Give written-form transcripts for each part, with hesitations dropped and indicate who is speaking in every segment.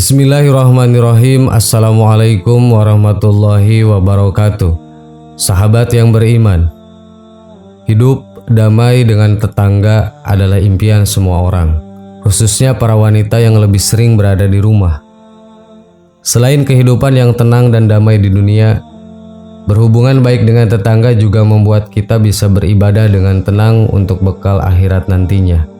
Speaker 1: Bismillahirrahmanirrahim. Assalamualaikum warahmatullahi wabarakatuh. Sahabat yang beriman, hidup damai dengan tetangga adalah impian semua orang, khususnya para wanita yang lebih sering berada di rumah. Selain kehidupan yang tenang dan damai di dunia, berhubungan baik dengan tetangga juga membuat kita bisa beribadah dengan tenang untuk bekal akhirat nantinya.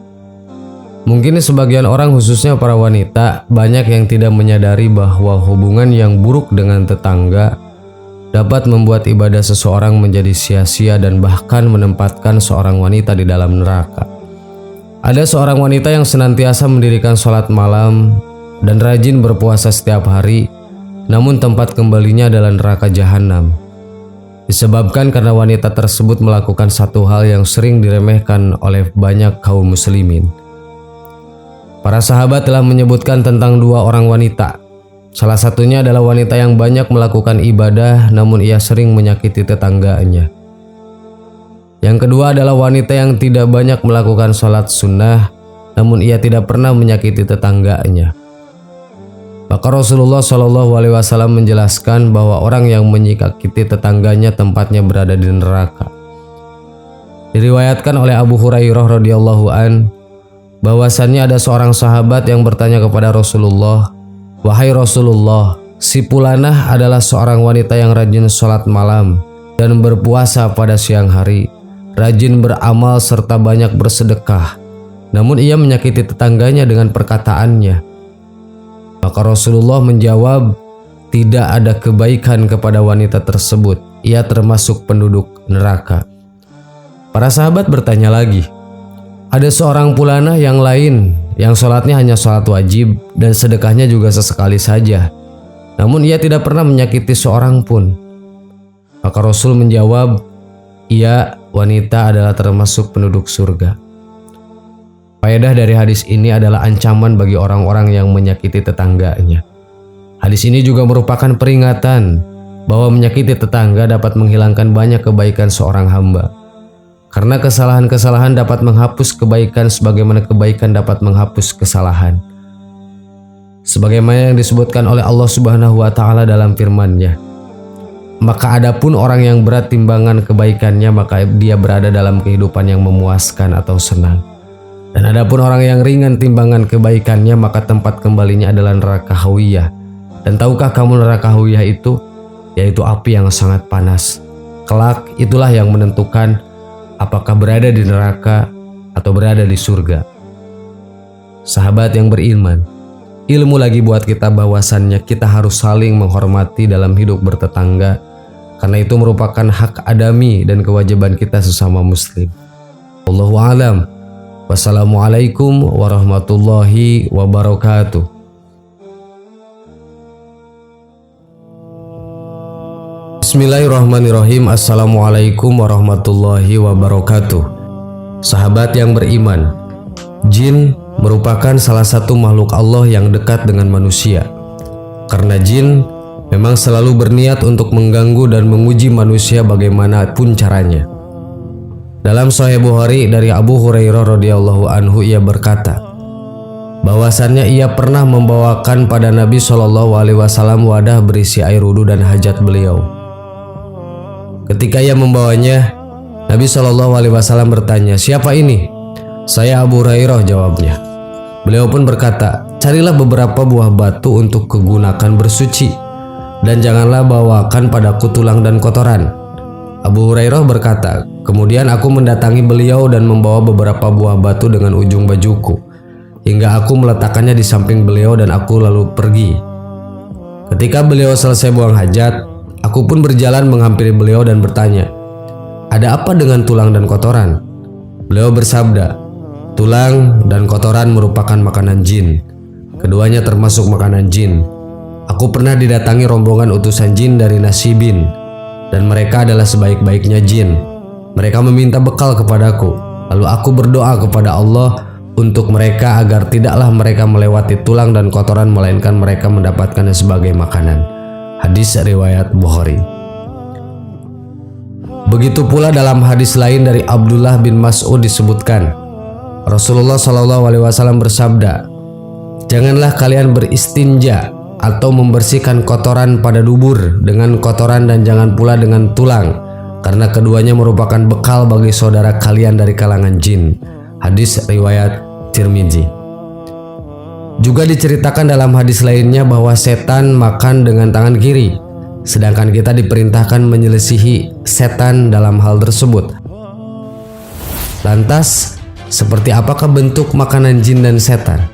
Speaker 1: Mungkin sebagian orang, khususnya para wanita, banyak yang tidak menyadari bahwa hubungan yang buruk dengan tetangga dapat membuat ibadah seseorang menjadi sia-sia dan bahkan menempatkan seorang wanita di dalam neraka. Ada seorang wanita yang senantiasa mendirikan sholat malam dan rajin berpuasa setiap hari, namun tempat kembalinya adalah neraka jahanam. Disebabkan karena wanita tersebut melakukan satu hal yang sering diremehkan oleh banyak kaum muslimin. Para sahabat telah menyebutkan tentang dua orang wanita. Salah satunya adalah wanita yang banyak melakukan ibadah namun ia sering menyakiti tetangganya. Yang kedua adalah wanita yang tidak banyak melakukan sholat sunnah namun ia tidak pernah menyakiti tetangganya. Maka Rasulullah SAW menjelaskan bahwa orang yang menyakiti tetangganya tempatnya berada di neraka. Diriwayatkan oleh Abu Hurairah radhiyallahu an bahwasannya ada seorang sahabat yang bertanya kepada Rasulullah, "Wahai Rasulullah, si Pulanah adalah seorang wanita yang rajin sholat malam dan berpuasa pada siang hari, rajin beramal serta banyak bersedekah, namun ia menyakiti tetangganya dengan perkataannya." Maka Rasulullah menjawab, "Tidak ada kebaikan kepada wanita tersebut, ia termasuk penduduk neraka." Para sahabat bertanya lagi, "Ada seorang Pulanah yang lain yang sholatnya hanya sholat wajib dan sedekahnya juga sesekali saja, namun ia tidak pernah menyakiti seorang pun." Maka Rasul menjawab, "Ia wanita adalah termasuk penduduk surga." Faedah dari hadis ini adalah ancaman bagi orang-orang yang menyakiti tetangganya. Hadis ini juga merupakan peringatan bahwa menyakiti tetangga dapat menghilangkan banyak kebaikan seorang hamba. Karena kesalahan-kesalahan dapat menghapus kebaikan sebagaimana kebaikan dapat menghapus kesalahan. Sebagaimana yang disebutkan oleh Allah Subhanahu wa taala dalam firman-Nya, "Maka adapun orang yang berat timbangan kebaikannya, maka dia berada dalam kehidupan yang memuaskan atau senang. Dan adapun orang yang ringan timbangan kebaikannya, maka tempat kembalinya adalah neraka hawiyah. Dan tahukah kamu neraka hawiyah itu? Yaitu api yang sangat panas. Kelak itulah yang menentukan apakah berada di neraka atau berada di surga." Sahabat yang beriman, ilmu lagi buat kita bahwasannya kita harus saling menghormati dalam hidup bertetangga, karena itu merupakan hak adami dan kewajiban kita sesama muslim. Wallahu a'lam. Wassalamualaikum warahmatullahi wabarakatuh. Bismillahirrahmanirrahim. Assalamualaikum warahmatullahi wabarakatuh. Sahabat yang beriman, jin merupakan salah satu makhluk Allah yang dekat dengan manusia. Karena jin memang selalu berniat untuk mengganggu dan menguji manusia bagaimanapun caranya. Dalam Sahih Bukhari dari Abu Hurairah radhiyallahu anhu, ia berkata bahwasannya ia pernah membawakan pada Nabi SAW wadah berisi air wudu dan hajat beliau. Ketika ia membawanya, Nabi SAW bertanya, "Siapa ini?" "Saya Abu Hurairah," jawabnya. Beliau pun berkata, "Carilah beberapa buah batu untuk kegunakan bersuci, dan janganlah bawakan padaku tulang dan kotoran." Abu Hurairah berkata, "Kemudian aku mendatangi beliau dan membawa beberapa buah batu dengan ujung bajuku, hingga aku meletakkannya di samping beliau dan aku lalu pergi. Ketika beliau selesai buang hajat, aku pun berjalan menghampiri beliau dan bertanya, 'Ada apa dengan tulang dan kotoran?' Beliau bersabda, 'Tulang dan kotoran merupakan makanan jin. Keduanya termasuk makanan jin. Aku pernah didatangi rombongan utusan jin dari Nasibin, dan mereka adalah sebaik-baiknya jin. Mereka meminta bekal kepadaku. Lalu aku berdoa kepada Allah untuk mereka agar tidaklah mereka melewati tulang dan kotoran, melainkan mereka mendapatkannya sebagai makanan." Hadis riwayat Bukhari. Begitu pula dalam hadis lain dari Abdullah bin Mas'ud disebutkan, Rasulullah SAW bersabda, Janganlah kalian beristinja atau membersihkan kotoran pada dubur dengan kotoran dan jangan pula dengan tulang, karena keduanya merupakan bekal bagi saudara kalian dari kalangan jin. Hadis riwayat Tirmidzi. Juga diceritakan dalam hadis lainnya bahwa setan makan dengan tangan kiri, sedangkan kita diperintahkan menyelisihi setan dalam hal tersebut. Lantas, seperti apakah bentuk makanan jin dan setan?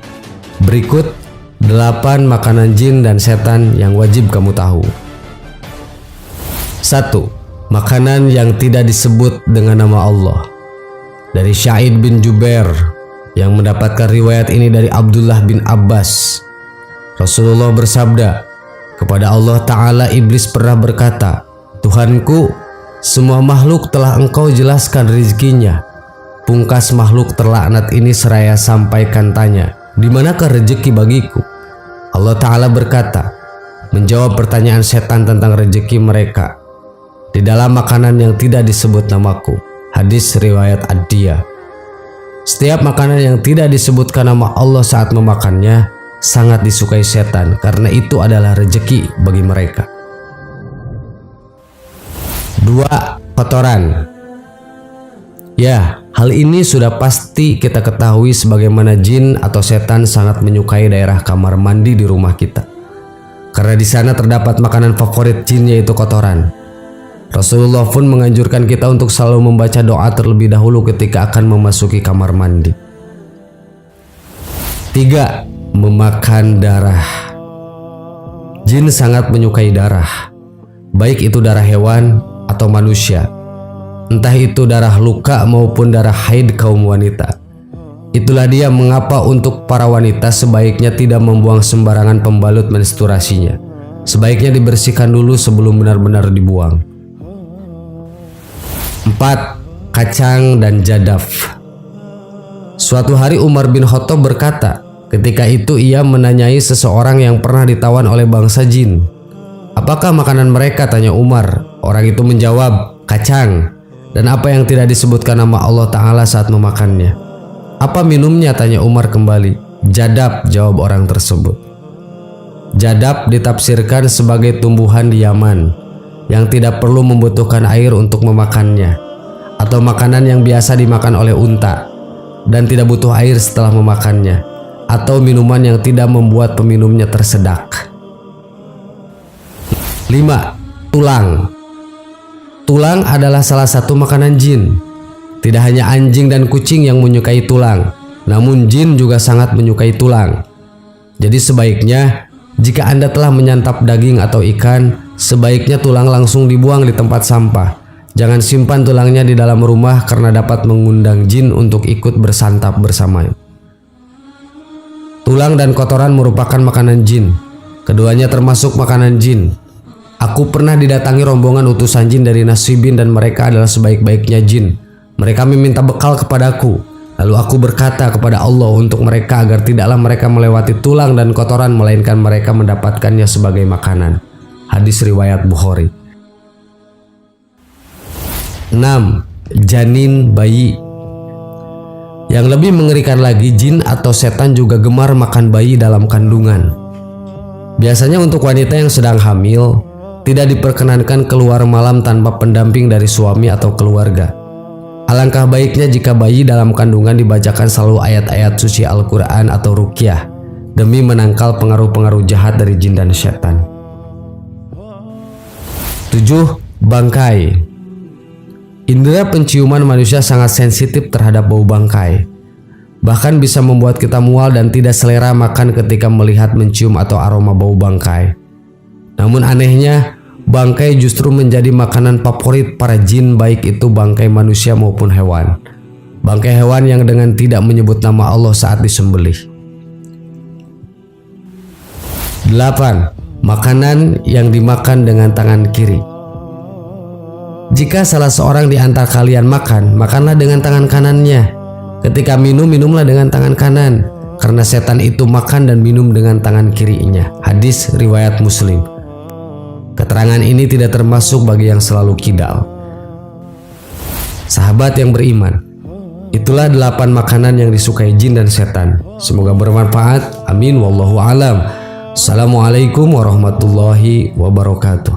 Speaker 1: Berikut 8 makanan jin dan setan yang wajib kamu tahu. 1. Makanan yang tidak disebut dengan nama Allah. Dari Sa'id bin Jubair yang mendapatkan riwayat ini dari Abdullah bin Abbas. Rasulullah bersabda, kepada Allah Ta'ala iblis pernah berkata, Tuhanku, semua makhluk telah engkau jelaskan rezekinya. Pungkas makhluk terlaknat ini seraya sampaikan tanya, di manakah rezeki bagiku? Allah Ta'ala berkata, menjawab pertanyaan setan tentang rezeki mereka, di dalam makanan yang tidak disebut namaku. Hadis riwayat Ad-Diyah. Setiap makanan yang tidak disebutkan nama Allah saat memakannya sangat disukai setan, karena itu adalah rezeki bagi mereka. 2. Kotoran. Ya, hal ini sudah pasti kita ketahui sebagaimana jin atau setan sangat menyukai daerah kamar mandi di rumah kita. Karena di sana terdapat makanan favorit jin, yaitu kotoran. Rasulullah pun menganjurkan kita untuk selalu membaca doa terlebih dahulu ketika akan memasuki kamar mandi. 3. Memakan darah. Jin sangat menyukai darah, baik itu darah hewan atau manusia. Entah itu darah luka maupun darah haid kaum wanita. Itulah dia mengapa untuk para wanita sebaiknya tidak membuang sembarangan pembalut menstruasinya. Sebaiknya dibersihkan dulu sebelum benar-benar dibuang. 4. Kacang dan jadaf. Suatu hari Umar bin Khattab berkata, ketika itu ia menanyai seseorang yang pernah ditawan oleh bangsa jin. Apakah makanan mereka? Tanya Umar. Orang itu menjawab, kacang. Dan apa yang tidak disebutkan nama Allah Ta'ala saat memakannya? Apa minumnya? Tanya Umar kembali. Jadab, jawab orang tersebut. Jadab ditafsirkan sebagai tumbuhan di Yaman yang tidak perlu membutuhkan air untuk memakannya, atau makanan yang biasa dimakan oleh unta dan tidak butuh air setelah memakannya, atau minuman yang tidak membuat peminumnya tersedak. 5. Tulang. Tulang adalah salah satu makanan jin. Tidak hanya anjing dan kucing yang menyukai tulang, namun jin juga sangat menyukai tulang. Jadi sebaiknya jika Anda telah menyantap daging atau ikan, sebaiknya tulang langsung dibuang di tempat sampah. Jangan simpan tulangnya di dalam rumah karena dapat mengundang jin untuk ikut bersantap bersama. Tulang dan kotoran merupakan makanan jin. Keduanya termasuk makanan jin. Aku pernah didatangi rombongan utusan jin dari Nasibin dan mereka adalah sebaik-baiknya jin. Mereka meminta bekal kepadaku. Lalu aku berkata kepada Allah untuk mereka agar tidaklah mereka melewati tulang dan kotoran, melainkan mereka mendapatkannya sebagai makanan. Hadis riwayat Bukhari. 6. Janin bayi. Yang lebih mengerikan lagi, jin atau setan juga gemar makan bayi dalam kandungan. Biasanya untuk wanita yang sedang hamil, tidak diperkenankan keluar malam tanpa pendamping dari suami atau keluarga. Alangkah baiknya jika bayi dalam kandungan dibacakan selalu ayat-ayat suci Al-Quran atau ruqyah demi menangkal pengaruh-pengaruh jahat dari jin dan setan. 7. Bangkai. Indera penciuman manusia sangat sensitif terhadap bau bangkai. Bahkan bisa membuat kita mual dan tidak selera makan ketika melihat, mencium atau aroma bau bangkai. Namun anehnya, bangkai justru menjadi makanan favorit para jin, baik itu bangkai manusia maupun hewan. Bangkai hewan yang dengan tidak menyebut nama Allah saat disembelih. 8. Makanan yang dimakan dengan tangan kiri. Jika salah seorang di antara kalian makan, makanlah dengan tangan kanannya. Ketika minum, minumlah dengan tangan kanan, karena setan itu makan dan minum dengan tangan kirinya. Hadis riwayat Muslim. Keterangan ini tidak termasuk bagi yang selalu kidal. Sahabat yang beriman, itulah 8 makanan yang disukai jin dan setan. Semoga bermanfaat. Amin wallahu alam. Assalamualaikum warahmatullahi wabarakatuh.